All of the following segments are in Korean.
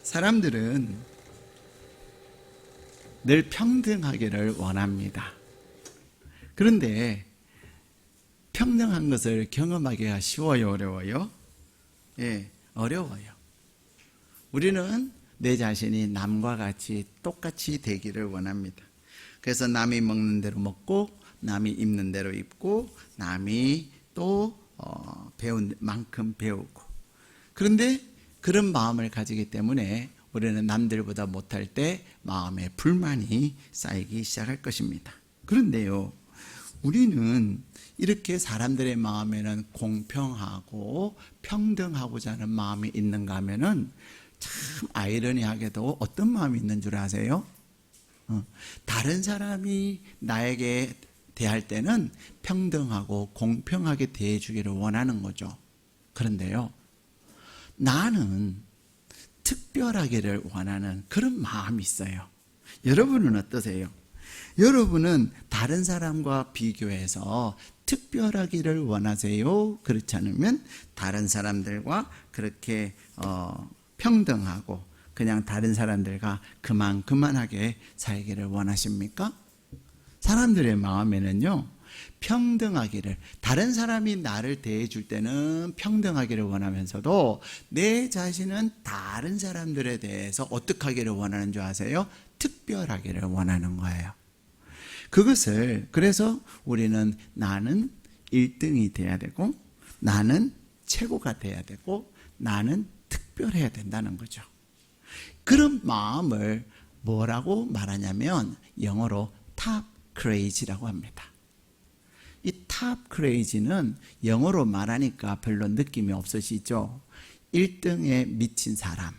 사람들은 늘 평등하기를 원합니다. 그런데 평등한 것을 경험하기가 쉬워요, 어려워요? 어려워요. 우리는 내 자신이 남과 같이 똑같이 되기를 원합니다. 그래서 남이 먹는 대로 먹고, 남이 입는 대로 입고, 남이 또 배운 만큼 배우고. 그런데 그런 마음을 가지기 때문에 우리는 남들보다 못할 때 마음에 불만이 쌓이기 시작할 것입니다. 그런데요, 우리는 이렇게 사람들의 마음에는 공평하고 평등하고자 하는 마음이 있는가 하면은 참 아이러니하게도 어떤 마음이 있는 줄 아세요? 다른 사람이 나에게 대할 때는 평등하고 공평하게 대해주기를 원하는 거죠. 그런데요, 나는 특별하기를 원하는 그런 마음이 있어요. 여러분은 어떠세요? 여러분은 다른 사람과 비교해서 특별하기를 원하세요? 그렇지 않으면 다른 사람들과 그렇게 평등하고 그냥 다른 사람들과 그만하게 살기를 원하십니까? 사람들의 마음에는요, 평등하기를, 다른 사람이 나를 대해줄 때는 평등하기를 원하면서도 내 자신은 다른 사람들에 대해서 어떻게 하기를 원하는 줄 아세요? 특별하기를 원하는 거예요. 그것을, 그래서 우리는 나는 1등이 돼야 되고, 나는 최고가 돼야 되고, 나는 특별해야 된다는 거죠. 그런 마음을 뭐라고 말하냐면 영어로 top crazy라고 합니다. 이 top crazy는 영어로 말하니까 별로 느낌이 없으시죠? 1등에 미친 사람,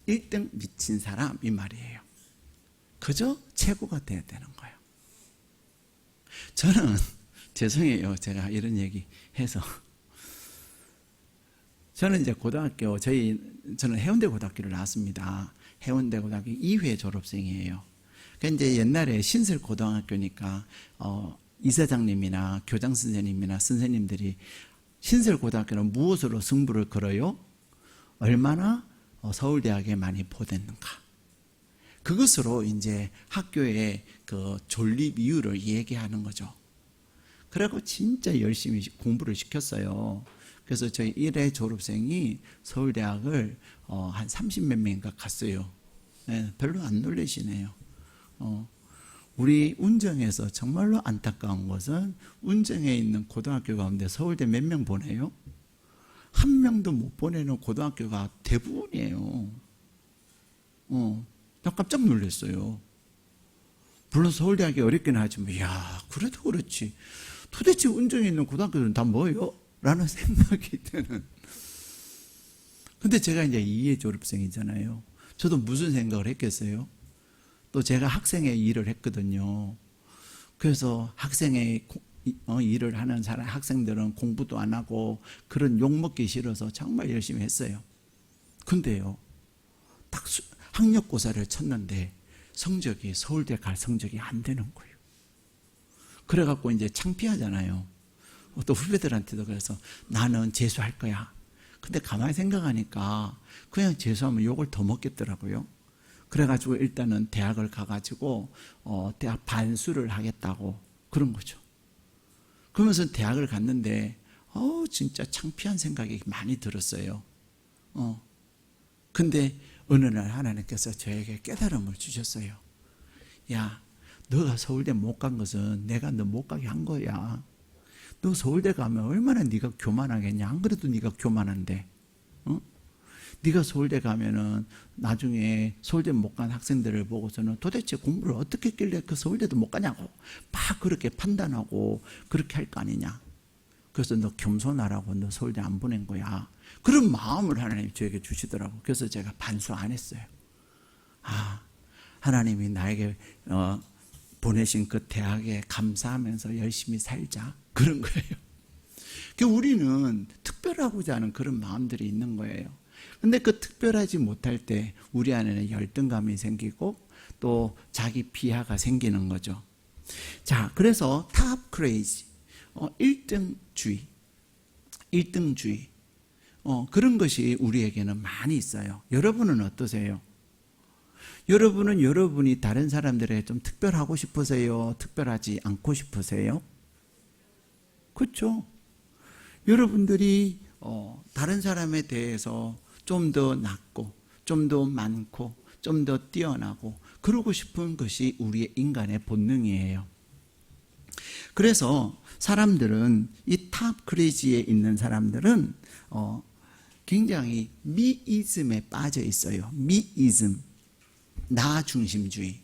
1등 미친 사람 이 말이에요. 그저 최고가 돼야 되는 거예요. 저는 죄송해요, 제가 이런 얘기 해서. 저는 이제 고등학교, 저는 해운대 고등학교를 나왔습니다. 해운대 고등학교 2회 졸업생이에요. 그러니까 이제 옛날에 신설 고등학교니까 이사장님이나 교장 선생님이나 선생님들이 신설 고등학교는 무엇으로 승부를 걸어요? 얼마나 서울대학에 많이 보냈는가. 그것으로 이제 학교의 그 존립 이유를 얘기하는 거죠. 그래갖고 진짜 열심히 공부를 시켰어요. 그래서 저희 1회 졸업생이 서울대학을 한 30몇 명인가 갔어요. 네, 별로 안 놀라시네요. 우리 운정에서 정말로 안타까운 것은 운정에 있는 고등학교 가운데 서울대 몇 명 보내요? 한 명도 못 보내는 고등학교가 대부분이에요. 나 깜짝 놀랐어요. 물론 서울대학이 어렵긴 하지만, 이야, 그래도 그렇지. 도대체 운정에 있는 고등학교들은 다 뭐예요? 라는 생각이 드는. 근데 제가 이제 2회 졸업생이잖아요. 저도 무슨 생각을 했겠어요? 또 제가 학생의 일을 했거든요. 그래서 학생의 일을 하는 사람, 학생들은 공부도 안 하고 그런 욕먹기 싫어서 정말 열심히 했어요. 근데요, 딱 학력고사를 쳤는데 성적이 서울대 갈 성적이 안 되는 거예요. 그래갖고 이제 창피하잖아요. 또 후배들한테도 그래서 나는 재수할 거야. 근데 가만히 생각하니까 그냥 재수하면 욕을 더 먹겠더라고요. 그래가지고 일단은 대학을 가가지고 대학 반수를 하겠다고 그런 거죠. 그러면서 대학을 갔는데 진짜 창피한 생각이 많이 들었어요. 근데 어느 날 하나님께서 저에게 깨달음을 주셨어요. 야, 너가 서울대 못 간 것은 내가 너 못 가게 한 거야. 너 서울대 가면 얼마나 네가 교만하겠냐. 안 그래도 네가 교만한데. 네가 서울대 가면은 나중에 서울대 못 간 학생들을 보고서는 도대체 공부를 어떻게 했길래 그 서울대도 못 가냐고 막 그렇게 판단하고 그렇게 할 거 아니냐. 그래서 너 겸손하라고 너 서울대 안 보낸 거야. 그런 마음을 하나님이 저에게 주시더라고. 그래서 제가 반수 안 했어요. 하나님이 나에게 보내신 그 대학에 감사하면서 열심히 살자. 그런 거예요. 우리는 특별하고자 하는 그런 마음들이 있는 거예요. 근데 그 특별하지 못할 때 우리 안에는 열등감이 생기고 또 자기 비하가 생기는 거죠. 자, 그래서 top crazy, 1등주의. 그런 것이 우리에게는 많이 있어요. 여러분은 어떠세요? 여러분은 여러분이 다른 사람들에게 좀 특별하고 싶으세요? 특별하지 않고 싶으세요? 그렇죠? 여러분들이 다른 사람에 대해서 좀 더 낫고 좀 더 많고 좀 더 뛰어나고 그러고 싶은 것이 우리의 인간의 본능이에요. 그래서 사람들은 이 탑 크레이지에 있는 사람들은 굉장히 미이즘에 빠져 있어요. 미이즘, 나 중심주의.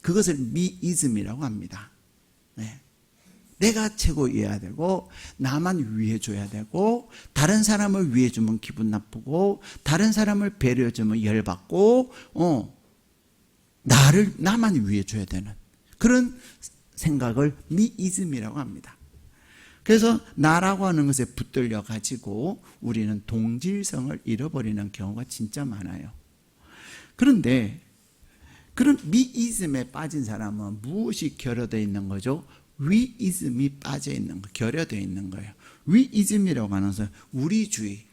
그것을 미이즘이라고 합니다. 네. 내가 최고여야 되고 나만 위해줘야 되고 다른 사람을 위해주면 기분 나쁘고 다른 사람을 배려해주면 열받고 나만 위해줘야 되는 그런 생각을 미이즘이라고 합니다. 그래서 나라고 하는 것에 붙들려 가지고 우리는 동질성을 잃어버리는 경우가 진짜 많아요. 그런데 그런 미이즘에 빠진 사람은 무엇이 결여되어 있는 거죠? 위이즘이 빠져 있는 거, 결여되어 있는 거예요. 위이즘이라고 하는 것은 우리주의,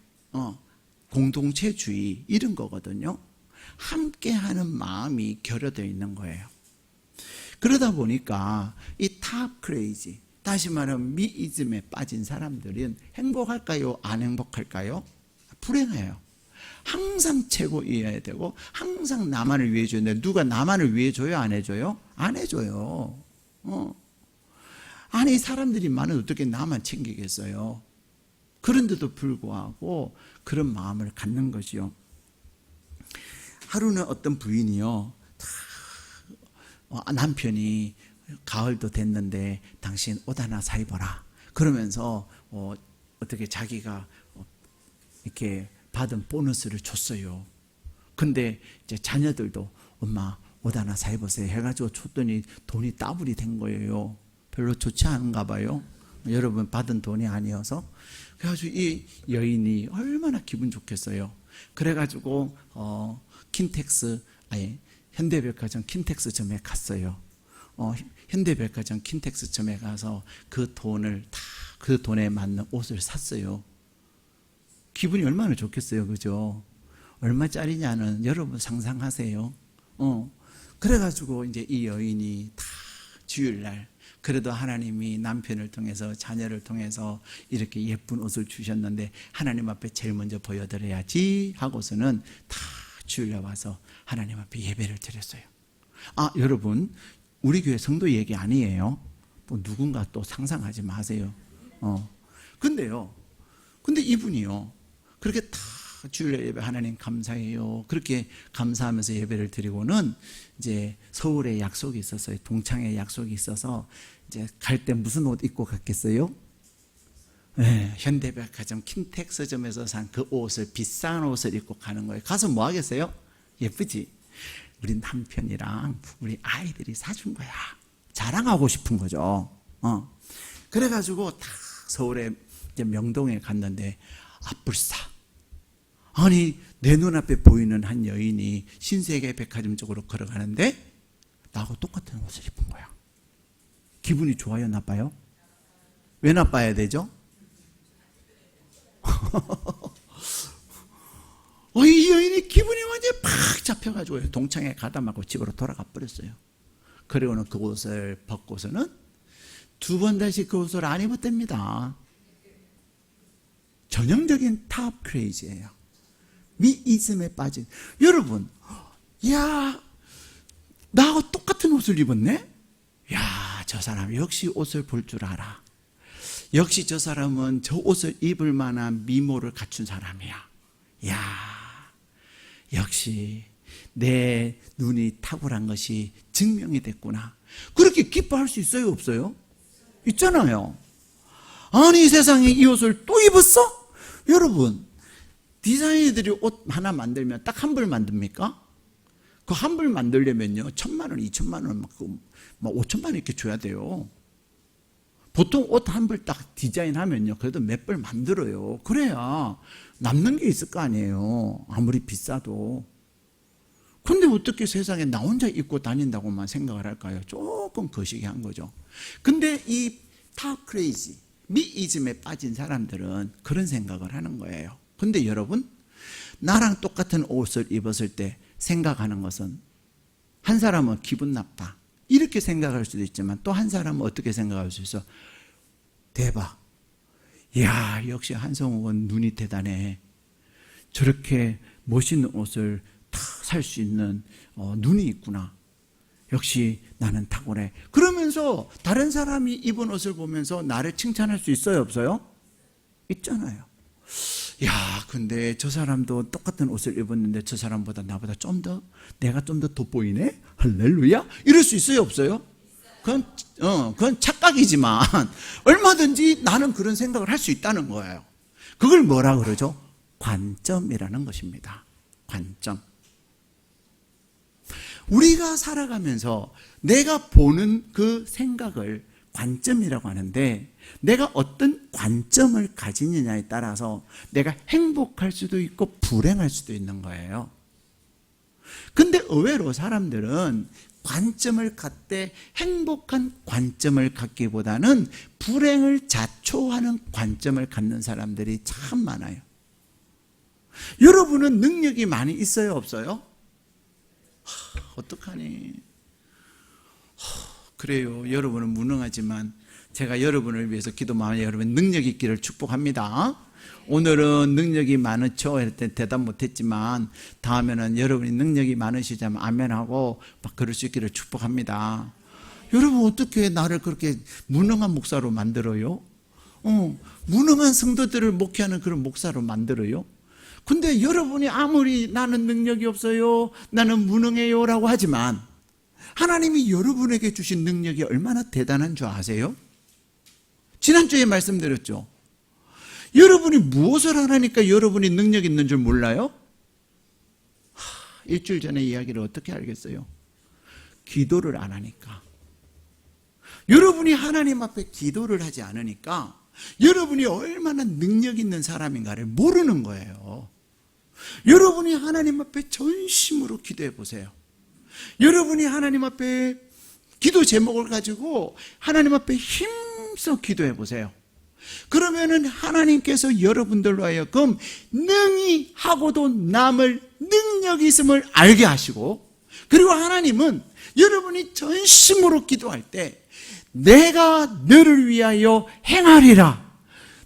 공동체주의 이런 거거든요. 함께하는 마음이 결여되어 있는 거예요. 그러다 보니까 이 탑 크레이지, 다시 말하면 미이즘에 빠진 사람들은 행복할까요? 안 행복할까요? 불행해요. 항상 최고여야 되고 항상 나만을 위해 줘야 되는데 누가 나만을 위해 줘요? 안 해줘요? 안 해줘요. 아니 사람들이 많은데 어떻게 나만 챙기겠어요? 그런데도 불구하고 그런 마음을 갖는 거지요. 하루는 어떤 부인이요, 남편이 가을도 됐는데 당신 옷 하나 사 입어라 그러면서 어떻게 자기가 이렇게 받은 보너스를 줬어요. 근데 이제 자녀들도 엄마 옷 하나 사 입으세요 해가지고 줬더니 돈이 더블이 된 거예요. 별로 좋지 않은가 봐요. 여러분 받은 돈이 아니어서. 그래가지고 이 여인이 얼마나 기분 좋겠어요. 그래가지고 현대백화점 킨텍스점에 갔어요. 현대백화점 킨텍스점에 가서 그 돈에 맞는 옷을 샀어요. 기분이 얼마나 좋겠어요, 그죠? 얼마짜리냐는 여러분 상상하세요. 그래가지고 이제 이 여인이 다 주일날 그래도 하나님이 남편을 통해서 자녀를 통해서 이렇게 예쁜 옷을 주셨는데 하나님 앞에 제일 먼저 보여드려야지 하고서는 다 주일날 와서 하나님 앞에 예배를 드렸어요. 여러분 우리 교회 성도 얘기 아니에요. 뭐 누군가 또 상상하지 마세요. 근데 이분이요 그렇게 다 주일날 예배 하나님 감사해요 그렇게 감사하면서 예배를 드리고는 이제 서울에 약속이 있었어요. 동창회 약속이 있어서 이제 갈 때 무슨 옷 입고 갔겠어요? 네, 현대백화점 킨텍스점에서 산 그 옷을 비싼 옷을 입고 가는 거예요. 가서 뭐 하겠어요? 예쁘지? 우리 남편이랑 우리 아이들이 사준 거야. 자랑하고 싶은 거죠. 그래가지고 다 서울에 이제 명동에 갔는데 불사. 아니 내 눈앞에 보이는 한 여인이 신세계 백화점 쪽으로 걸어가는데 나하고 똑같은 옷을 입은 거야. 기분이 좋아요? 나빠요? 왜 나빠야 되죠? 이 여인이 기분이 완전히 팍 잡혀가지고 동창회 가다 말고 집으로 돌아가 버렸어요. 그리고는 그 옷을 벗고서는 두 번 다시 그 옷을 안 입었답니다. 전형적인 탑 크레이지예요. 미이즘에 빠진 여러분, 나하고 똑같은 옷을 입었네? 저 사람 역시 옷을 볼 줄 알아. 역시 저 사람은 저 옷을 입을 만한 미모를 갖춘 사람이야. 역시 내 눈이 탁월한 것이 증명이 됐구나. 그렇게 기뻐할 수 있어요, 없어요? 있잖아요. 아니 이 세상에 이 옷을 또 입었어? 여러분 디자이너들이 옷 하나 만들면 딱 한 벌 만듭니까? 그 한 벌 만들려면요 1,000만 원, 2,000만 원, 5,000만 원 이렇게 줘야 돼요. 보통 옷 한 벌 딱 디자인하면요 그래도 몇 벌 만들어요. 그래야 남는 게 있을 거 아니에요. 아무리 비싸도. 근데 어떻게 세상에 나 혼자 입고 다닌다고만 생각을 할까요? 조금 거시기한 거죠. 근데 이 탑 크레이지, 미이즘에 빠진 사람들은 그런 생각을 하는 거예요. 근데 여러분, 나랑 똑같은 옷을 입었을 때 생각하는 것은, 한 사람은 기분 나빠 이렇게 생각할 수도 있지만, 또 한 사람은 어떻게 생각할 수 있어? 대박, 이야, 역시 한성욱은 눈이 대단해. 저렇게 멋있는 옷을 다 살 수 있는 눈이 있구나. 역시 나는 탁월해. 그러면서 다른 사람이 입은 옷을 보면서 나를 칭찬할 수 있어요, 없어요? 있잖아요. 야, 근데 저 사람도 똑같은 옷을 입었는데 저 사람보다 나보다 내가 좀 더 돋보이네? 할렐루야? 이럴 수 있어요, 없어요? 그건 착각이지만 얼마든지 나는 그런 생각을 할 수 있다는 거예요. 그걸 뭐라 그러죠? 관점이라는 것입니다. 관점. 우리가 살아가면서 내가 보는 그 생각을 관점이라고 하는데, 내가 어떤 관점을 가지느냐에 따라서 내가 행복할 수도 있고 불행할 수도 있는 거예요. 근데 의외로 사람들은 관점을 갖되 행복한 관점을 갖기보다는 불행을 자초하는 관점을 갖는 사람들이 참 많아요. 여러분은 능력이 많이 있어요, 없어요? 어떡하니? 그래요, 여러분은 무능하지만 제가 여러분을 위해서 기도하며 여러분 능력 있기를 축복합니다. 오늘은 능력이 많으죠? 이럴 때 대답 못했지만 다음에는 여러분이 능력이 많으시자면 아멘하고 막 그럴 수 있기를 축복합니다. 여러분, 어떻게 나를 그렇게 무능한 목사로 만들어요? 무능한 성도들을 목회하는 그런 목사로 만들어요? 근데 여러분이 아무리 나는 능력이 없어요, 나는 무능해요 라고 하지만 하나님이 여러분에게 주신 능력이 얼마나 대단한 줄 아세요? 지난주에 말씀드렸죠. 여러분이 무엇을 하라니까 여러분이 능력 있는 줄 몰라요? 일주일 전에 이야기를 어떻게 알겠어요? 기도를 안 하니까. 여러분이 하나님 앞에 기도를 하지 않으니까 여러분이 얼마나 능력 있는 사람인가를 모르는 거예요. 여러분이 하나님 앞에 전심으로 기도해 보세요. 여러분이 하나님 앞에 기도 제목을 가지고 하나님 앞에 힘써 기도해 보세요. 그러면은 하나님께서 여러분들로 하여금 능히 하고도 남을 능력이 있음을 알게 하시고, 그리고 하나님은 여러분이 전심으로 기도할 때 내가 너를 위하여 행하리라,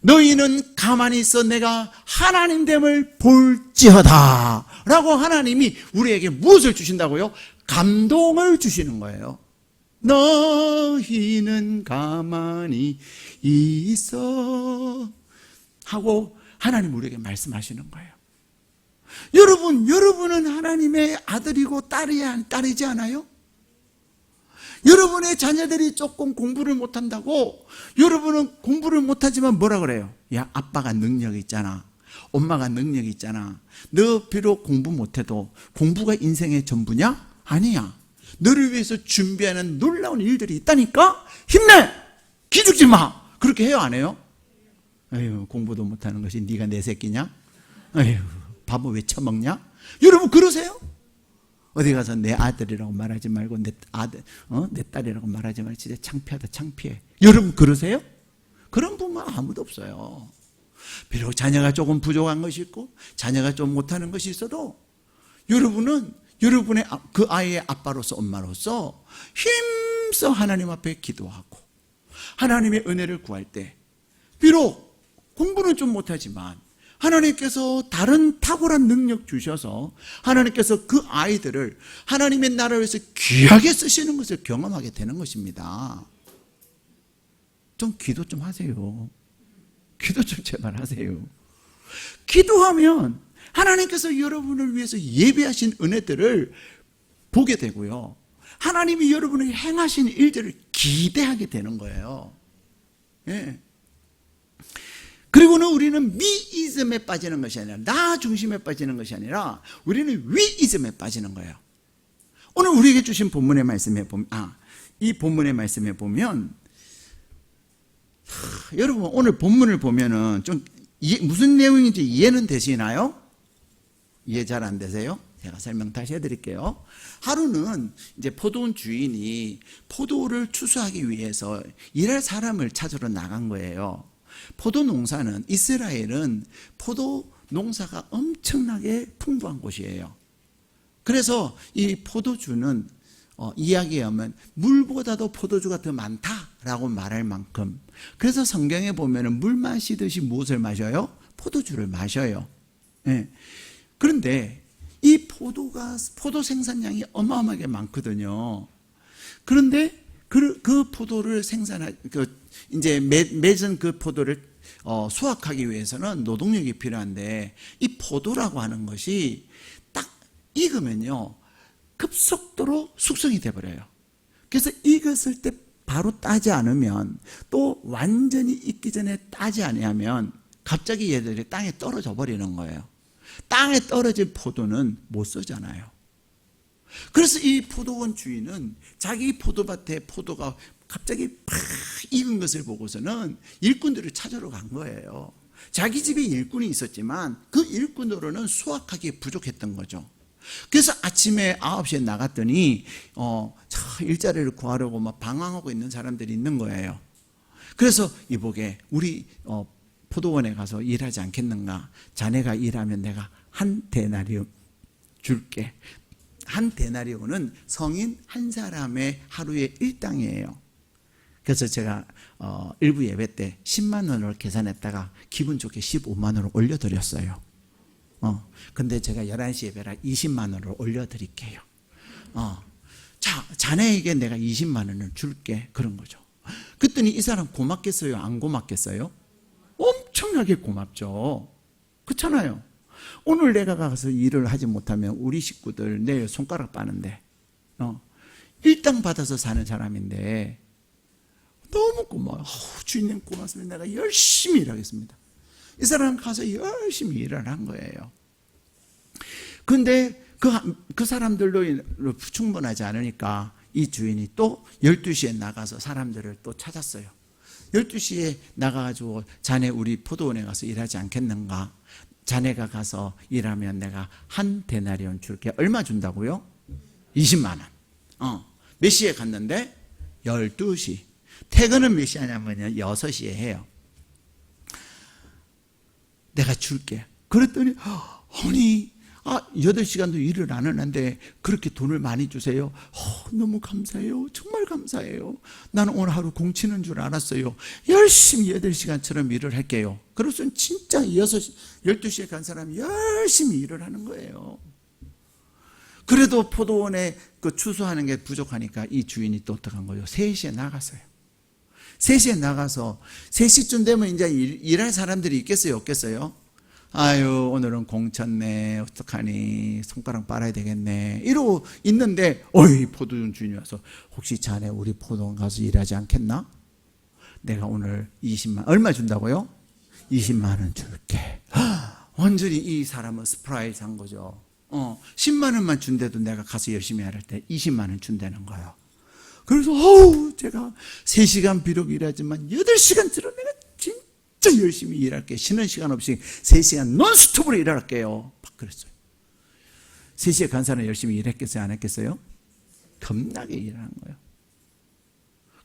너희는 가만히 있어 내가 하나님됨을 볼지어다 라고 하나님이 우리에게 무엇을 주신다고요? 감동을 주시는 거예요. 너희는 가만히 있어 하고 하나님 우리에게 말씀하시는 거예요. 여러분은 하나님의 아들이고 딸이지 않아요? 여러분의 자녀들이 조금 공부를 못한다고 여러분은 공부를 못하지만 뭐라 그래요? 야, 아빠가 능력이 있잖아, 엄마가 능력이 있잖아, 너 비록 공부 못해도 공부가 인생의 전부냐? 아니야. 너를 위해서 준비하는 놀라운 일들이 있다니까? 힘내! 기죽지 마! 그렇게 해요, 안 해요? 에휴, 공부도 못하는 것이 네가 내 새끼냐? 에휴, 밥은 왜 처먹냐? 여러분 그러세요? 어디 가서 내 아들이라고 말하지 말고 내 딸이라고 말하지 말고 진짜 창피하다, 창피해. 여러분 그러세요? 그런 부모 아무도 없어요. 비록 자녀가 조금 부족한 것이 있고 자녀가 좀 못하는 것이 있어도 여러분은 여러분의 그 아이의 아빠로서 엄마로서 힘써 하나님 앞에 기도하고 하나님의 은혜를 구할 때, 비록 공부는 좀 못하지만 하나님께서 다른 탁월한 능력 주셔서 하나님께서 그 아이들을 하나님의 나라를 위해서 귀하게 쓰시는 것을 경험하게 되는 것입니다. 좀 기도 좀 하세요. 기도 좀 제발 하세요. 기도하면 하나님께서 여러분을 위해서 예비하신 은혜들을 보게 되고요, 하나님이 여러분이 행하신 일들을 기대하게 되는 거예요. 예. 그리고는 우리는 미이즘에 빠지는 것이 아니라, 나 중심에 빠지는 것이 아니라 우리는 위이즘에 빠지는 거예요. 오늘 우리에게 주신 본문의 말씀에 보면, 이 본문의 말씀에 보면, 여러분 오늘 본문을 보면은 좀 무슨 내용인지 이해는 되시나요? 이해 잘 안 되세요? 제가 설명 다시 해드릴게요. 하루는 이제 포도원 주인이 포도를 추수하기 위해서 일할 사람을 찾으러 나간 거예요. 포도 농사는, 이스라엘은 포도 농사가 엄청나게 풍부한 곳이에요. 그래서 이 포도주는 이야기에 하면 물보다도 포도주가 더 많다라고 말할 만큼, 그래서 성경에 보면은 물 마시듯이 무엇을 마셔요? 포도주를 마셔요. 예. 그런데 이 포도 생산량이 어마어마하게 많거든요. 그런데 그 포도를 이제 맺은 그 포도를 수확하기 위해서는 노동력이 필요한데, 이 포도라고 하는 것이 딱 익으면요 급속도로 숙성이 돼버려요. 그래서 익었을 때 바로 따지 않으면, 또 완전히 익기 전에 따지 아니하면 갑자기 얘들이 땅에 떨어져 버리는 거예요. 땅에 떨어진 포도는 못 쓰잖아요. 그래서 이 포도원 주인은 자기 포도밭에 포도가 갑자기 팍 익은 것을 보고서는 일꾼들을 찾으러 간 거예요. 자기 집에 일꾼이 있었지만 그 일꾼으로는 수확하기 부족했던 거죠. 그래서 아침에 9시에 나갔더니 일자리를 구하려고 막 방황하고 있는 사람들이 있는 거예요. 그래서 이보게, 우리 포도원에 가서 일하지 않겠는가? 자네가 일하면 내가 한 데나리온 줄게. 한 데나리온은 성인 한 사람의 하루의 일당이에요. 그래서 제가 일부 예배 때 10만 원을 계산했다가 기분 좋게 15만 원을 올려드렸어요. 근데 제가 11시 예배라 20만 원을 올려드릴게요. 자네에게 내가 20만 원을 줄게. 그런 거죠. 그랬더니 이 사람 고맙겠어요? 안 고맙겠어요? 엄청나게 고맙죠. 그렇잖아요. 오늘 내가 가서 일을 하지 못하면 우리 식구들 내일 손가락 빠는데, 일당 받아서 사는 사람인데 너무 고마워요. 주인님 고맙습니다. 내가 열심히 일하겠습니다. 이 사람 가서 열심히 일을 한 거예요. 근데 그 사람들로 충분하지 않으니까 이 주인이 또 12시에 나가서 사람들을 또 찾았어요. 12시에 나가가지고, 자네 우리 포도원에 가서 일하지 않겠는가? 자네가 가서 일하면 내가 한 데나리온 줄게. 얼마 준다고요? 20만 원. 몇 시에 갔는데? 12시. 퇴근은 몇 시냐면요 6시에 해요. 내가 줄게. 그랬더니 아니 8시간도 일을 안 하는데 그렇게 돈을 많이 주세요? 너무 감사해요. 정말 감사해요. 나는 오늘 하루 공치는 줄 알았어요. 열심히 8시간처럼 일을 할게요. 그래서 진짜 12시에 간 사람이 열심히 일을 하는 거예요. 그래도 포도원에 그 추수하는 게 부족하니까 이 주인이 또 어떡한 거예요? 3시에 나갔어요. 3시에 나가서 3시쯤 되면 이제 일할 사람들이 있겠어요? 없겠어요? 아유, 오늘은 공쳤네. 어떡하니? 손가락 빨아야 되겠네. 이러고 있는데, 포도원 주인이 와서, 혹시 자네 우리 포도원 가서 일하지 않겠나? 내가 오늘 20만, 얼마 준다고요? 20만 원 줄게. 완전히 이 사람은 스프라이즈 한 거죠. 10만 원만 준대도 내가 가서 열심히 할 때 20만 원 준다는 거예요. 그래서, 제가 3시간 비록 일하지만 8시간처럼 내가 진짜 열심히 일할게요. 쉬는 시간 없이 3시간 논스톱으로 일할게요. 막 그랬어요. 3시에 간 사람 열심히 일했겠어요? 안 했겠어요? 겁나게 일하는 거예요.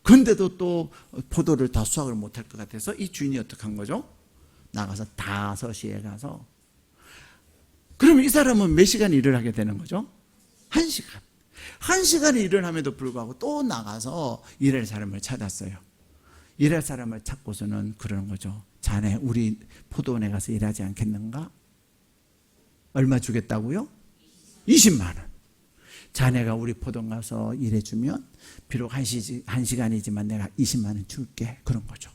그런데도 또 포도를 다 수확을 못할 것 같아서 이 주인이 어떻게 한 거죠? 나가서 5시에 가서. 그러면 이 사람은 몇 시간 일을 하게 되는 거죠? 1시간. 1시간 일을 함에도 불구하고 또 나가서 일할 사람을 찾았어요. 일할 사람을 찾고서는 그러는 거죠. 자네 우리 포도원에 가서 일하지 않겠는가? 얼마 주겠다고요? 20만 원. 자네가 우리 포도원 가서 일해주면 비록 1시간이지만 내가 20만 원 줄게. 그런 거죠.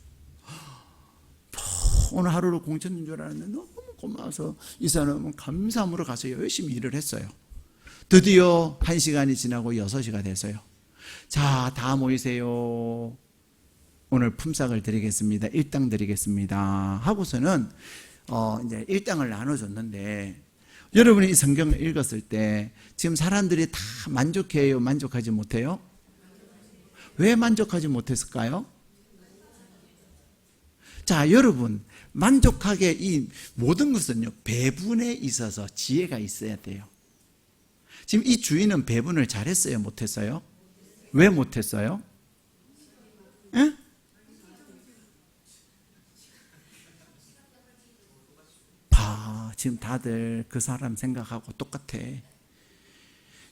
오늘 하루로 공쳤는 줄 알았는데 너무 고마워서 이 사람은 감사함으로 가서 열심히 일을 했어요. 드디어 1시간이 지나고 6시가 됐어요. 자, 다 모이세요. 오늘 품삯을 드리겠습니다. 일당 드리겠습니다. 하고서는 이제 일당을 나눠줬는데, 여러분이 이 성경을 읽었을 때 지금 사람들이 다 만족해요? 만족하지 못해요? 왜 만족하지 못했을까요? 자, 여러분, 만족하게 이 모든 것은요, 배분에 있어서 지혜가 있어야 돼요. 지금 이 주인은 배분을 잘했어요? 못했어요? 왜 못했어요? 에? 지금 다들 그 사람 생각하고 똑같아.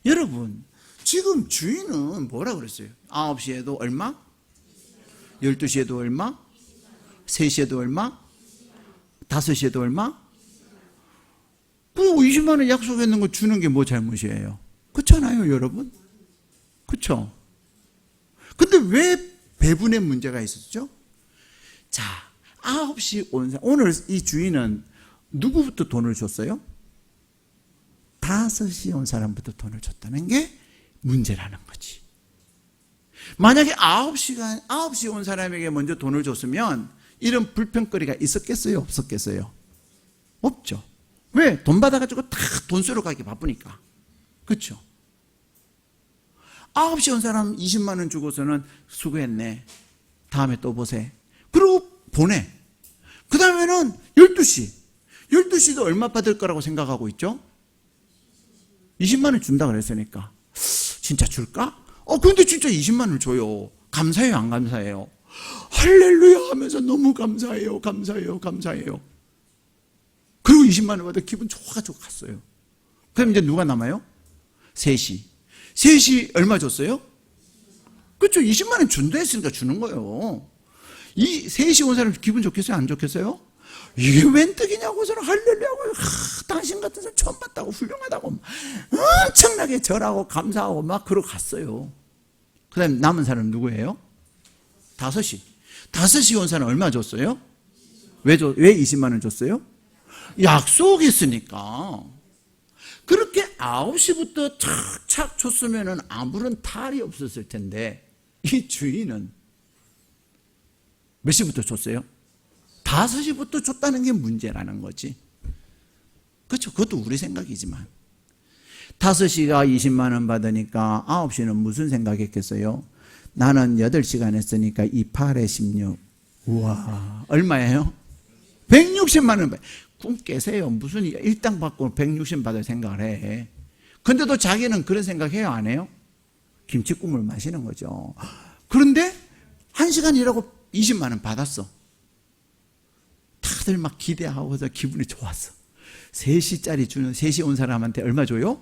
여러분, 지금 주인은 뭐라 그랬어요? 9시에도 얼마? 12시에도 얼마? 3시에도 얼마? 5시에도 얼마? 뭐 20만 원 약속했는 거 주는 게 뭐 잘못이에요? 그렇잖아요, 여러분? 그렇죠? 근데 왜 배분의 문제가 있었죠? 자, 9시 온 사람, 오늘 이 주인은 누구부터 돈을 줬어요? 5시 온 사람부터 돈을 줬다는 게 문제라는 거지. 만약에 9시 온 사람에게 먼저 돈을 줬으면 이런 불평거리가 있었겠어요? 없었겠어요? 없죠. 왜? 돈 받아가지고 다 돈 쓰러 가기 바쁘니까. 그렇죠? 9시 온 사람 20만 원 주고서는 수고했네. 다음에 또 보세. 그리고 보내. 그 다음에는 12시. 12시도 얼마 받을 거라고 생각하고 있죠? 20만 원 준다 그랬으니까. 진짜 줄까? 근데 진짜 20만 원을 줘요. 감사해요, 안 감사해요? 할렐루야 하면서 너무 감사해요, 감사해요, 감사해요. 그리고 20만 원 받아 기분 좋아가지고 갔어요. 그럼 이제 누가 남아요? 3시. 3시 얼마 줬어요? 그렇죠. 20만 원 준다 했으니까 주는 거예요. 이 3시 온 사람 기분 좋겠어요? 안 좋겠어요? 이게 웬 떡이냐고 저는 할렐루야고 당신 같은 사람 처음 봤다고 훌륭하다고 엄청나게 절하고 감사하고 막 그러고 갔어요. 그 다음에 남은 사람은 누구예요? 5시. 5시 온 사람 얼마 줬어요? 왜 20만 원 줬어요? 약속했으니까. 그렇게 9시부터 착착 줬으면 아무런 탈이 없었을 텐데 이 주인은 몇 시부터 줬어요? 5시부터 줬다는 게 문제라는 거지. 그렇죠. 그것도 우리 생각이지만 5시가 20만 원 받으니까 9시는 무슨 생각했겠어요? 나는 8시간 했으니까 28에 16. 우와, 얼마예요? 160만 원. 꿈 깨세요. 무슨 일당 받고 160 받을 생각을 해. 근데도 자기는 그런 생각해요? 안 해요? 김치국물 마시는 거죠. 그런데 1시간 일하고 20만 원 받았어. 다들 막 기대하고서 기분이 좋았어. 3시 온 사람한테 얼마 줘요?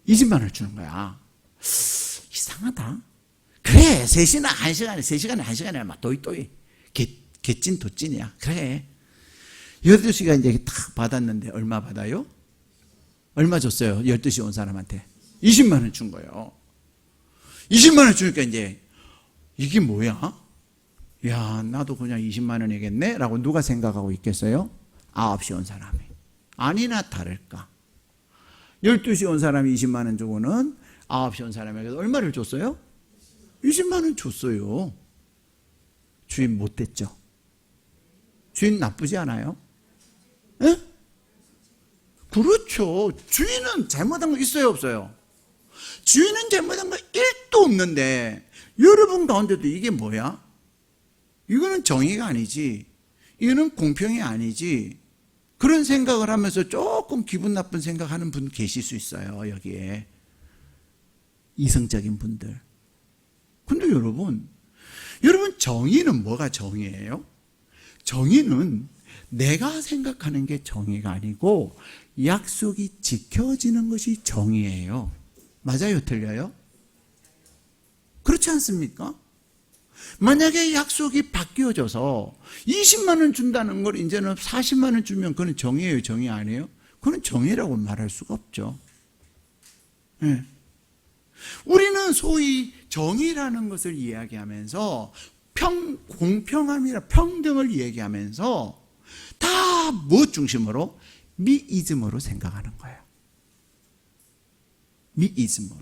20만 원을 주는 거야. 이상하다. 그래, 3시나 1시간에, 3시간에 1시간에 막 또이. 개찐 도찐이야. 그래. 12시가 이제 딱 받았는데 얼마 받아요? 얼마 줬어요? 12시 온 사람한테. 20만 원 준 거예요. 20만 원 주니까 이제 이게 뭐야? 야, 나도 그냥 20만 원이겠네? 라고 누가 생각하고 있겠어요? 9시 온 사람이. 아니나 다를까. 12시 온 사람이 20만 원 주고는 9시 온 사람에게 얼마를 줬어요? 20만 원 줬어요. 주인 못됐죠? 주인 나쁘지 않아요? 에? 그렇죠. 주인은 잘못한 거 있어요, 없어요? 주인은 잘못한 거 1도 없는데 여러분 가운데도 이게 뭐야? 이거는 정의가 아니지. 이거는 공평이 아니지. 그런 생각을 하면서 조금 기분 나쁜 생각하는 분 계실 수 있어요, 여기에. 이성적인 분들. 근데 여러분 정의는 뭐가 정의예요? 정의는 내가 생각하는 게 정의가 아니고 약속이 지켜지는 것이 정의예요. 맞아요, 틀려요? 그렇지 않습니까? 만약에 약속이 바뀌어져서 20만 원 준다는 걸 이제는 40만 원 주면 그건 정의예요, 정의 아니에요? 그건 정의라고 말할 수가 없죠. 네. 우리는 소위 정의라는 것을 이야기하면서 공평함이나 평등을 얘기하면서 다 무엇 중심으로? 미이즘으로 생각하는 거예요. 미이즘으로.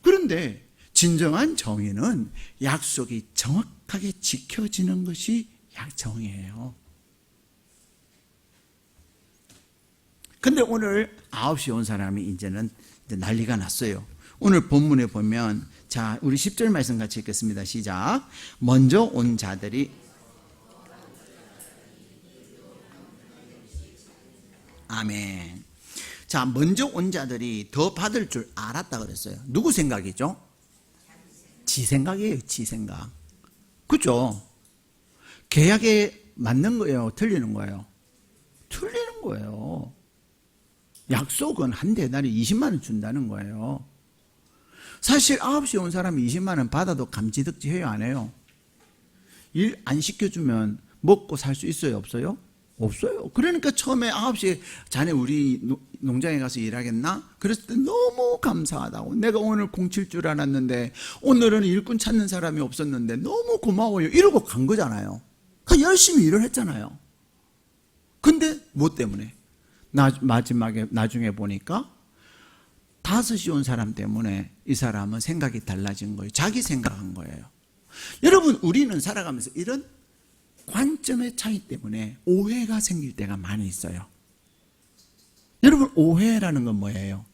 그런데 진정한 정의는 약속이 정확하게 지켜지는 것이 정의예요. 근데 오늘 9시에 온 사람이 이제 난리가 났어요. 오늘 본문에 보면, 자, 우리 10절 말씀 같이 읽겠습니다. 시작. 먼저 온 자들이, 아멘. 자, 먼저 온 자들이 더 받을 줄 알았다 그랬어요. 누구 생각이죠? 지 생각이에요, 지 생각. 그죠? 계약에 맞는 거예요, 틀리는 거예요? 틀리는 거예요. 약속은 한 대달에 20만 원 준다는 거예요. 사실 9시에 온 사람이 20만 원 받아도 감지덕지 해요, 안 해요? 일 안 시켜주면 먹고 살 수 있어요, 없어요? 없어요. 그러니까 처음에 9시에 자네 우리 농장에 가서 일하겠나? 그랬을 때 너무 감사하다고. 내가 오늘 공칠 줄 알았는데 오늘은 일꾼 찾는 사람이 없었는데 너무 고마워요. 이러고 간 거잖아요. 열심히 일을 했잖아요. 근데 뭐 때문에? 마지막에 나중에 보니까 5시 온 사람 때문에 이 사람은 생각이 달라진 거예요. 자기 생각한 거예요. 여러분, 우리는 살아가면서 이런 관점의 차이 때문에 오해가 생길 때가 많이 있어요. 여러분, 오해라는 건 뭐예요?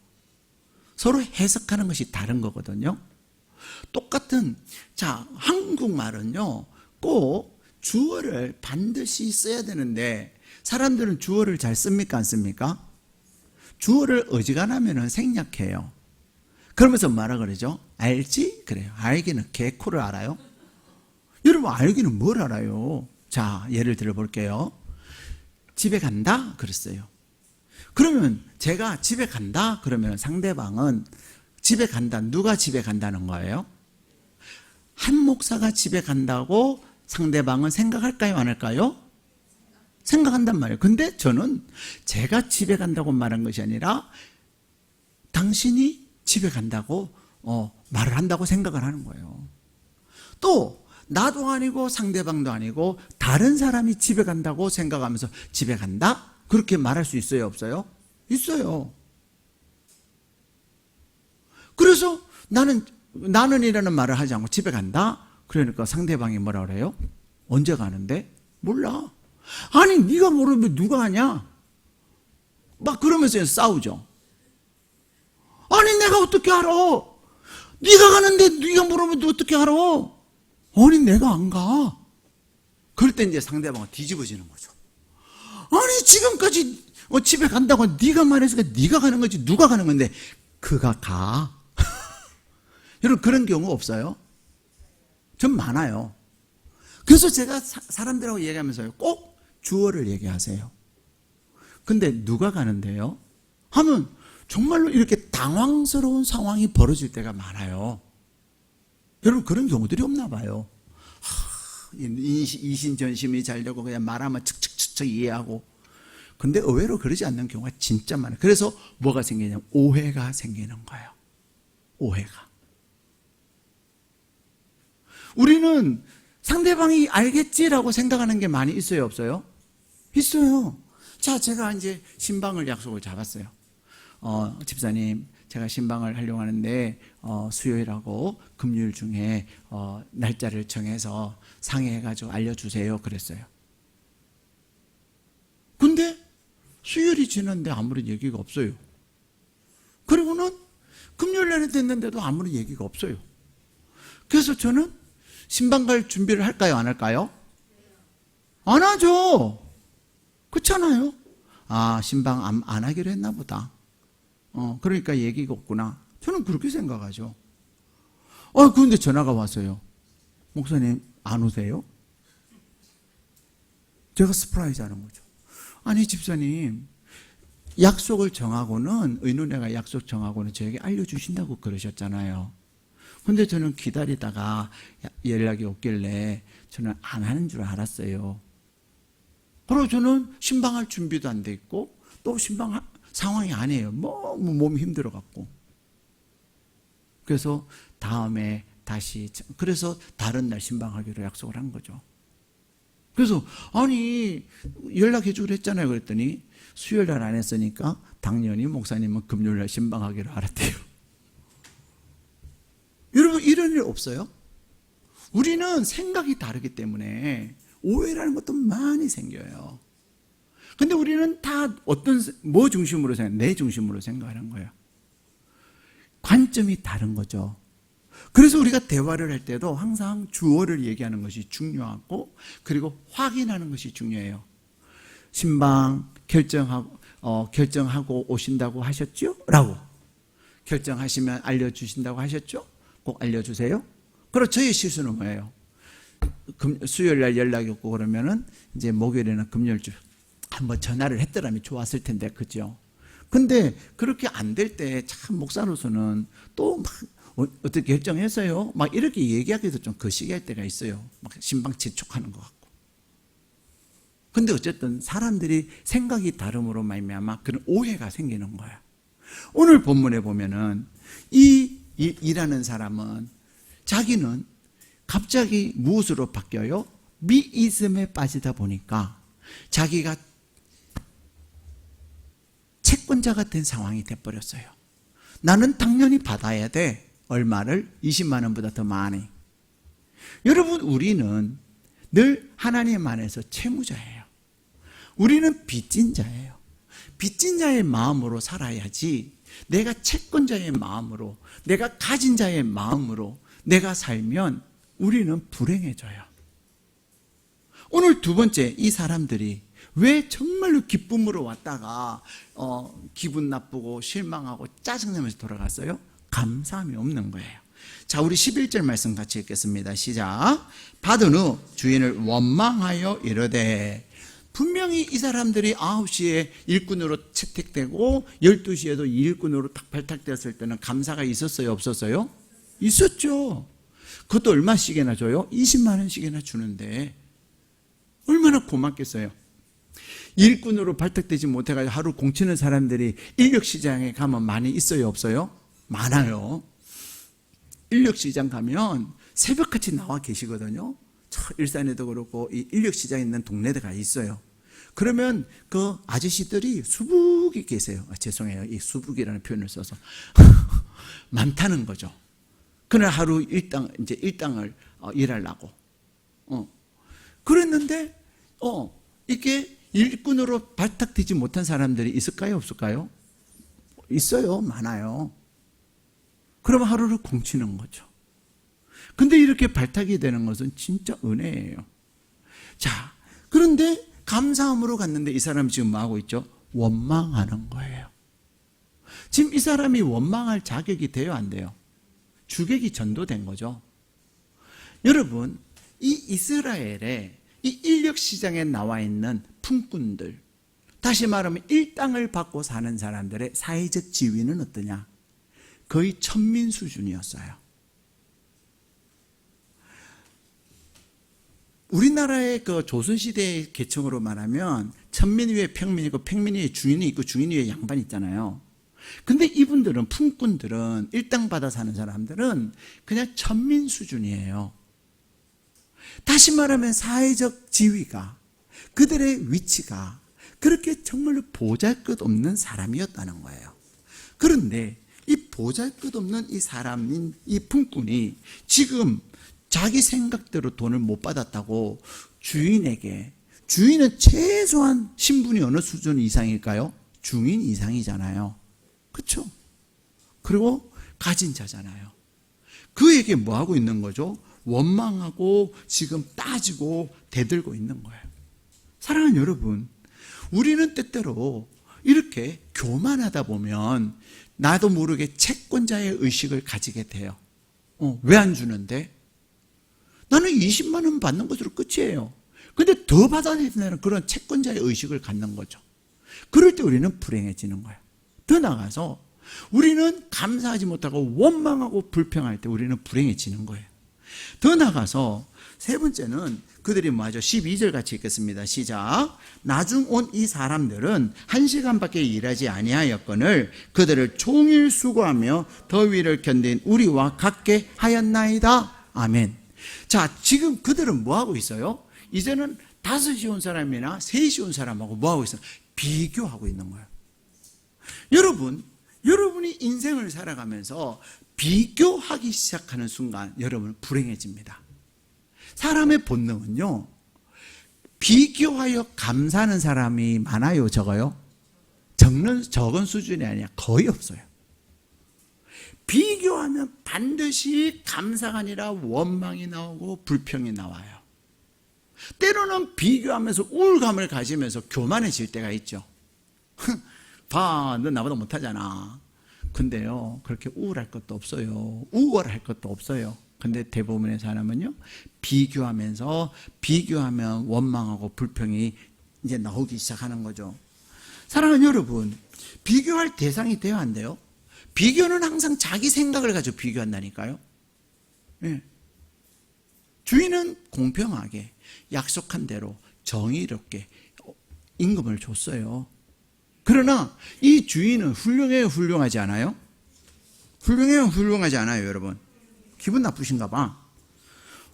서로 해석하는 것이 다른 거거든요. 똑같은, 자, 한국말은요, 꼭 주어를 반드시 써야 되는데 사람들은 주어를 잘 씁니까, 안 씁니까? 주어를 어지간하면 생략해요. 그러면서 뭐라 그러죠? 알지? 그래요. 알기는 개코를 알아요? 여러분, 알기는 뭘 알아요? 자, 예를 들어 볼게요. 집에 간다? 그랬어요. 그러면 제가 집에 간다? 그러면 상대방은 집에 간다. 누가 집에 간다는 거예요? 한 목사가 집에 간다고 상대방은 생각할까요? 안 할까요? 생각한단 말이에요. 근데 저는 제가 집에 간다고 말한 것이 아니라 당신이 집에 간다고 말을 한다고 생각을 하는 거예요. 또 나도 아니고 상대방도 아니고 다른 사람이 집에 간다고 생각하면서 집에 간다? 그렇게 말할 수 있어요, 없어요? 있어요. 그래서 나는이라는 말을 하지 않고 집에 간다? 그러니까 상대방이 뭐라 그래요? 언제 가는데? 몰라. 아니, 네가 모르면 누가 하냐? 막 그러면서 싸우죠. 아니, 내가 어떻게 알아? 네가 가는데 네가 모르면 어떻게 알아? 아니, 내가 안 가. 그럴 때 이제 상대방은 뒤집어지는 거죠. 아니, 지금까지 집에 간다고 네가 말했으니까 네가 가는 거지, 누가 가는 건데 그가 가. 여러분, 그런 경우 없어요? 좀 많아요. 그래서 제가 사람들하고 얘기하면서요, 꼭 주어를 얘기하세요. 근데 누가 가는데요? 하면 정말로 이렇게 당황스러운 상황이 벌어질 때가 많아요. 여러분, 그런 경우들이 없나 봐요. 이신전심이 잘 되고 그냥 말하면 척척척척 이해하고. 근데 의외로 그러지 않는 경우가 진짜 많아요. 그래서 뭐가 생기냐면 오해가 생기는 거예요. 오해가. 우리는 상대방이 알겠지라고 생각하는 게 많이 있어요, 없어요? 있어요. 자, 제가 이제 신방을 약속을 잡았어요. 집사님, 제가 신방을 하려고 하는데 수요일하고 금요일 중에 날짜를 정해서 상의해가지고 알려주세요. 그랬어요. 근데 수요일이 지났는데 아무런 얘기가 없어요. 그리고는 금요일 날에 됐는데도 아무런 얘기가 없어요. 그래서 저는 신방 갈 준비를 할까요, 안 할까요? 안 하죠. 그렇잖아요. 아, 신방 안 하기로 했나 보다. 그러니까 얘기가 없구나. 저는 그렇게 생각하죠. 그런데 전화가 왔어요. 목사님, 안 오세요? 제가 서프라이즈 하는 거죠. 아니, 집사님, 약속을 정하고는, 의논회가 약속 정하고는 저에게 알려주신다고 그러셨잖아요. 근데 저는 기다리다가 연락이 없길래 저는 안 하는 줄 알았어요. 그리고 저는 신방할 준비도 안 돼 있고, 또 신방 상황이 아니에요. 너무 몸이 힘들어갖고. 그래서 다음에 다시, 그래서 다른 날 신방하기로 약속을 한 거죠. 그래서, 아니, 연락해주기로 했잖아요. 그랬더니, 수요일 날 안 했으니까, 당연히 목사님은 금요일 날 신방하기로 알았대요. 여러분, 이런 일 없어요? 우리는 생각이 다르기 때문에 오해라는 것도 많이 생겨요. 근데 우리는 다 뭐 중심으로 내 중심으로 생각하는 거예요. 관점이 다른 거죠. 그래서 우리가 대화를 할 때도 항상 주어를 얘기하는 것이 중요하고, 그리고 확인하는 것이 중요해요. 신방 결정하고 오신다고 하셨죠? 라고. 결정하시면 알려주신다고 하셨죠? 꼭 알려주세요. 그리고 저희 실수는 뭐예요? 수요일 날 연락이 없고 그러면은 이제 목요일에는 금요일주. 한번 전화를 했더라면 좋았을 텐데, 그죠? 근데 그렇게 안 될 때 참 목사로서는 또 막 어떻게 결정했어요? 막 이렇게 얘기하기도 좀 거시기할 때가 있어요. 막 신방지축하는 것 같고. 근데 어쨌든 사람들이 생각이 다름으로 말미암아 그런 오해가 생기는 거야. 오늘 본문에 보면은 이 일하는 사람은 자기는 갑자기 무엇으로 바뀌어요? 미이즘에 빠지다 보니까 자기가 채권자가 된 상황이 돼버렸어요. 나는 당연히 받아야 돼. 얼마를? 20만 원보다 더 많이. 여러분, 우리는 늘 하나님 안에서 채무자예요. 우리는 빚진 자예요. 빚진 자의 마음으로 살아야지 내가 채권자의 마음으로, 내가 가진 자의 마음으로 내가 살면 우리는 불행해져요. 오늘 두 번째, 이 사람들이 왜 정말로 기쁨으로 왔다가 기분 나쁘고 실망하고 짜증내면서 돌아갔어요? 감사함이 없는 거예요. 자, 우리 11절 말씀 같이 읽겠습니다. 시작. 받은 후 주인을 원망하여 이르되, 분명히 이 사람들이 9시에 일꾼으로 채택되고 12시에도 일꾼으로 딱 발탁되었을 때는 감사가 있었어요? 없었어요? 있었죠. 그것도 얼마씩이나 줘요? 20만 원씩이나 주는데 얼마나 고맙겠어요. 일꾼으로 발탁되지 못해가지고 하루 공치는 사람들이 인력시장에 가면 많이 있어요? 없어요? 많아요. 인력시장 가면 새벽같이 나와 계시거든요. 일산에도 그렇고 이 인력시장 있는 동네가 있어요. 그러면 그 아저씨들이 수북이 계세요. 죄송해요, 이 수북이라는 표현을 써서 많다는 거죠. 그날 하루 일당을 일하려고. 그랬는데 이게 일꾼으로 발탁되지 못한 사람들이 있을까요, 없을까요? 있어요, 많아요. 그럼 하루를 공치는 거죠. 근데 이렇게 발탁이 되는 것은 진짜 은혜예요. 자, 그런데 감사함으로 갔는데 이 사람이 지금 뭐 하고 있죠? 원망하는 거예요. 지금 이 사람이 원망할 자격이 돼요, 안 돼요? 주객이 전도된 거죠. 여러분, 이 이스라엘에 이 인력시장에 나와 있는 품꾼들, 다시 말하면 일당을 받고 사는 사람들의 사회적 지위는 어떠냐? 거의 천민 수준이었어요. 우리나라의 그 조선시대의 계층으로 말하면 천민 위에 평민이 있고 평민 위에 중인이 있고 중인 위에 양반이 있잖아요. 근데 이분들은, 품꾼들은, 일당 받아 사는 사람들은 그냥 천민 수준이에요. 다시 말하면 사회적 지위가, 그들의 위치가 그렇게 정말로 보잘것없는 사람이었다는 거예요. 그런데 이 보잘것없는 이 사람인 이 품꾼이 지금 자기 생각대로 돈을 못 받았다고 주인에게, 주인은 최소한 신분이 어느 수준 이상일까요? 중인 이상이잖아요. 그렇죠? 그리고 가진 자잖아요. 그에게 뭐 하고 있는 거죠? 원망하고 지금 따지고 대들고 있는 거예요. 사랑하는 여러분, 우리는 때때로 이렇게 교만하다 보면 나도 모르게 채권자의 의식을 가지게 돼요. 왜 안 주는데? 나는 20만 원 받는 것으로 끝이에요. 근데 더 받아야 된다는 그런 채권자의 의식을 갖는 거죠. 그럴 때 우리는 불행해지는 거예요. 더 나아가서 우리는 감사하지 못하고 원망하고 불평할 때 우리는 불행해지는 거예요. 더 나아가서 세 번째는 그들이 뭐하죠? 12절 같이 읽겠습니다. 시작. 나중 온 이 사람들은 1시간밖에 일하지 아니하였거늘 그들을 종일 수고하며 더위를 견딘 우리와 같게 하였나이다. 아멘. 자, 지금 그들은 뭐하고 있어요? 이제는 5시 온 사람이나 3시 온 사람하고 뭐하고 있어요? 비교하고 있는 거예요. 여러분이 인생을 살아가면서 비교하기 시작하는 순간 여러분은 불행해집니다. 사람의 본능은요, 비교하여 감사하는 사람이 많아요, 적어요? 적은 수준이 아니라 거의 없어요. 비교하면 반드시 감사가 아니라 원망이 나오고 불평이 나와요. 때로는 비교하면서 우울감을 가지면서 교만해질 때가 있죠. 봐, 너 나보다 못하잖아. 근데요, 그렇게 우울할 것도 없어요. 우월할 것도 없어요. 근데 대부분의 사람은요, 비교하면 원망하고 불평이 이제 나오기 시작하는 거죠. 사랑하는 여러분, 비교할 대상이 돼야 안 돼요? 비교는 항상 자기 생각을 가지고 비교한다니까요. 네. 주인은 공평하게 약속한 대로 정의롭게 임금을 줬어요. 그러나 이 주인은 훌륭해요, 훌륭하지 않아요? 훌륭해요, 훌륭하지 않아요, 여러분? 기분 나쁘신가 봐.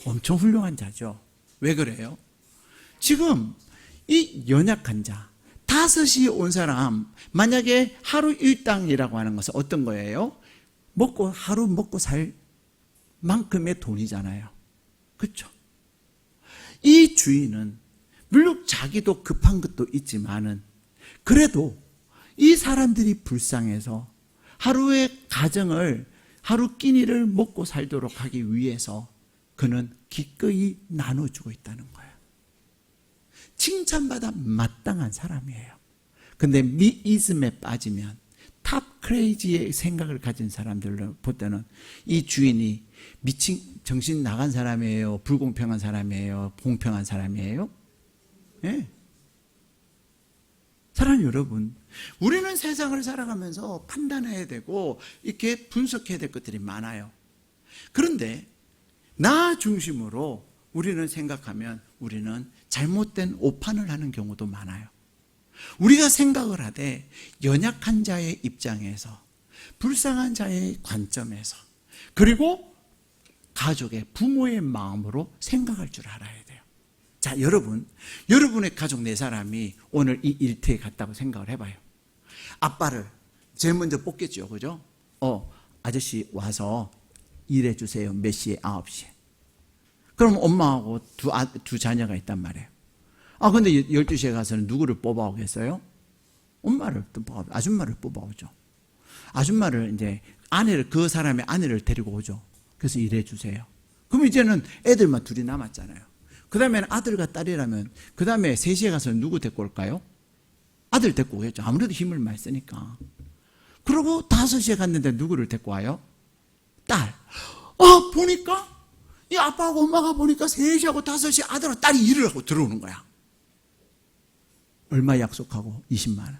엄청 훌륭한 자죠. 왜 그래요? 지금 이 연약한 자, 5시 온 사람, 만약에 하루 일당이라고 하는 것은 어떤 거예요? 하루 먹고 살 만큼의 돈이잖아요. 그렇죠? 이 주인은 물론 자기도 급한 것도 있지만은 그래도 이 사람들이 불쌍해서 하루의 가정을, 하루 끼니를 먹고 살도록 하기 위해서 그는 기꺼이 나눠주고 있다는 거예요. 칭찬받아 마땅한 사람이에요. 근데 미이즘에 빠지면 탑 크레이지의 생각을 가진 사람들로 볼 때는 이 주인이 미친 정신 나간 사람이에요? 불공평한 사람이에요? 공평한 사람이에요? 네. 사랑하는 여러분, 우리는 세상을 살아가면서 판단해야 되고 이렇게 분석해야 될 것들이 많아요. 그런데 나 중심으로 우리는 생각하면 우리는 잘못된 오판을 하는 경우도 많아요. 우리가 생각을 하되 연약한 자의 입장에서, 불쌍한 자의 관점에서, 그리고 가족의 부모의 마음으로 생각할 줄 알아야 돼요. 자, 여러분의 가족 4사람이 오늘 이 일터에 갔다고 생각을 해봐요. 아빠를 제일 먼저 뽑겠죠, 그죠? 아저씨 와서 일해주세요. 몇 시에? 9시에. 그럼 엄마하고 두 자녀가 있단 말이에요. 근데 12시에 가서는 누구를 뽑아오겠어요? 엄마를 아줌마를 뽑아오죠. 아줌마를 이제 그 사람의 아내를 데리고 오죠. 그래서 일해주세요. 그럼 이제는 애들만 둘이 남았잖아요. 그 다음에는 아들과 딸이라면, 그 다음에 3시에 가서 누구 데리고 올까요? 아들 데리고 오겠죠. 아무래도 힘을 많이 쓰니까. 그리고 5시에 갔는데 누구를 데리고 와요? 딸. 보니까, 이 아빠하고 엄마가 보니까 3시하고 5시 아들하고 딸이 일을 하고 들어오는 거야. 얼마 약속하고? 20만 원.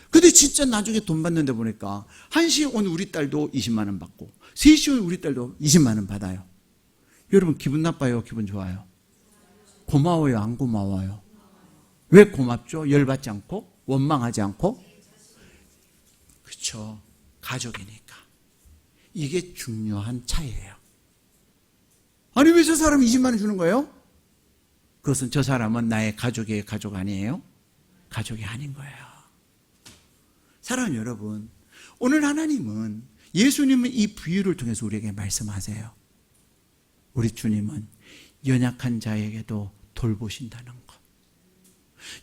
근데 진짜 나중에 돈 받는데 보니까 1시에 온 우리 딸도 20만 원 받고 3시에 온 우리 딸도 20만 원 받아요. 여러분 기분 나빠요? 기분 좋아요? 고마워요? 안 고마워요? 왜 고맙죠? 열받지 않고? 원망하지 않고? 그렇죠. 가족이니까. 이게 중요한 차이예요. 아니 왜 저 사람 20만 원 주는 거예요? 그것은 저 사람은 나의 가족의 가족 아니에요? 가족이 아닌 거예요. 사랑하는 여러분, 오늘 하나님은, 예수님은 이 비유를 통해서 우리에게 말씀하세요. 우리 주님은 연약한 자에게도 돌보신다는 것.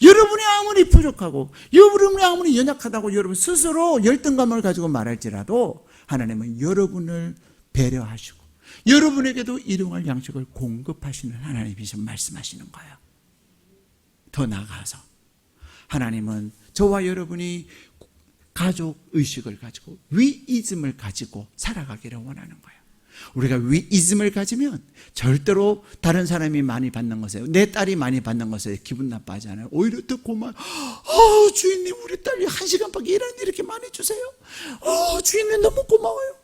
여러분이 아무리 부족하고 여러분이 아무리 연약하다고 여러분 스스로 열등감을 가지고 말할지라도 하나님은 여러분을 배려하시고 여러분에게도 일용할 양식을 공급하시는 하나님이셔 말씀하시는 거예요. 더 나아가서 하나님은 저와 여러분이 가족 의식을 가지고 위이즘을 가지고 살아가기를 원하는 거예요. 우리가 위이즘을 가지면 절대로 다른 사람이 많이 받는 것에, 내 딸이 많이 받는 것에 기분 나빠하지 않아요. 오히려 더 고마워요. 주인님 우리 딸이 1시간밖에 일하는데 이렇게 많이 주세요. 주인님 너무 고마워요.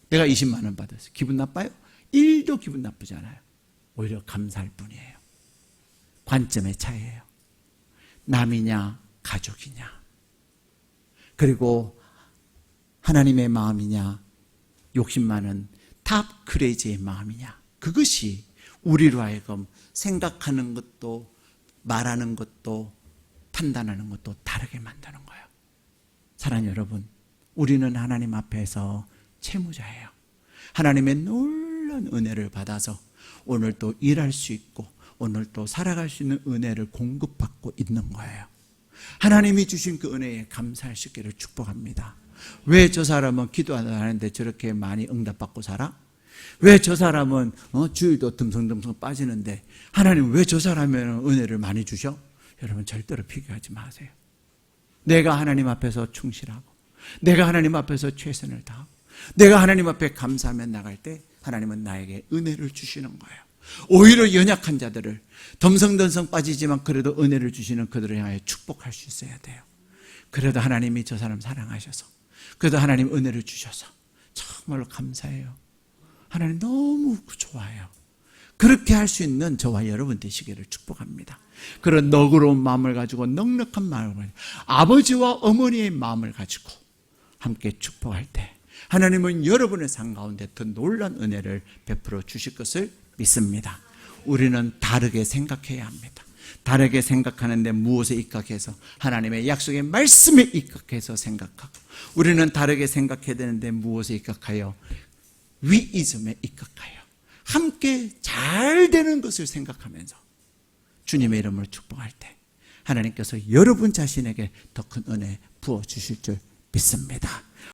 내가 20만 원 받았어요. 기분 나빠요? 1도 기분 나쁘지 않아요. 오히려 감사할 뿐이에요. 관점의 차이예요. 남이냐 가족이냐, 그리고 하나님의 마음이냐 욕심 많은 탑 크레이지의 마음이냐, 그것이 우리로 하여금 생각하는 것도 말하는 것도 판단하는 것도 다르게 만드는 거예요. 사랑하는 여러분, 우리는 하나님 앞에서 채무자예요. 하나님의 놀라운 은혜를 받아서 오늘 또 일할 수 있고 오늘 또 살아갈 수 있는 은혜를 공급받고 있는 거예요. 하나님이 주신 그 은혜에 감사할 수 있기를 축복합니다. 왜 저 사람은 기도 안 하는데 저렇게 많이 응답받고 살아? 왜 저 사람은 주일도 듬성듬성 빠지는데 하나님은 왜 저 사람에는 은혜를 많이 주셔? 여러분 절대로 비교하지 마세요. 내가 하나님 앞에서 충실하고 내가 하나님 앞에서 최선을 다하고 내가 하나님 앞에 감사하며 나갈 때 하나님은 나에게 은혜를 주시는 거예요. 오히려 연약한 자들을 덤성덤성 빠지지만 그래도 은혜를 주시는 그들을 향하여 축복할 수 있어야 돼요. 그래도 하나님이 저 사람 사랑하셔서, 그래도 하나님 은혜를 주셔서 정말로 감사해요. 하나님 너무 좋아요. 그렇게 할 수 있는 저와 여러분 되시기를 축복합니다. 그런 너그러운 마음을 가지고, 넉넉한 마음을 가지고, 아버지와 어머니의 마음을 가지고 함께 축복할 때 하나님은 여러분의 삶 가운데 더 놀라운 은혜를 베풀어 주실 것을 믿습니다. 우리는 다르게 생각해야 합니다. 다르게 생각하는데 무엇에 입각해서? 하나님의 약속의 말씀에 입각해서 생각하고, 우리는 다르게 생각해야 되는데 무엇에 입각하여? 위이즘에 입각하여 함께 잘 되는 것을 생각하면서 주님의 이름을 축복할 때 하나님께서 여러분 자신에게 더 큰 은혜 부어주실 줄 믿습니다.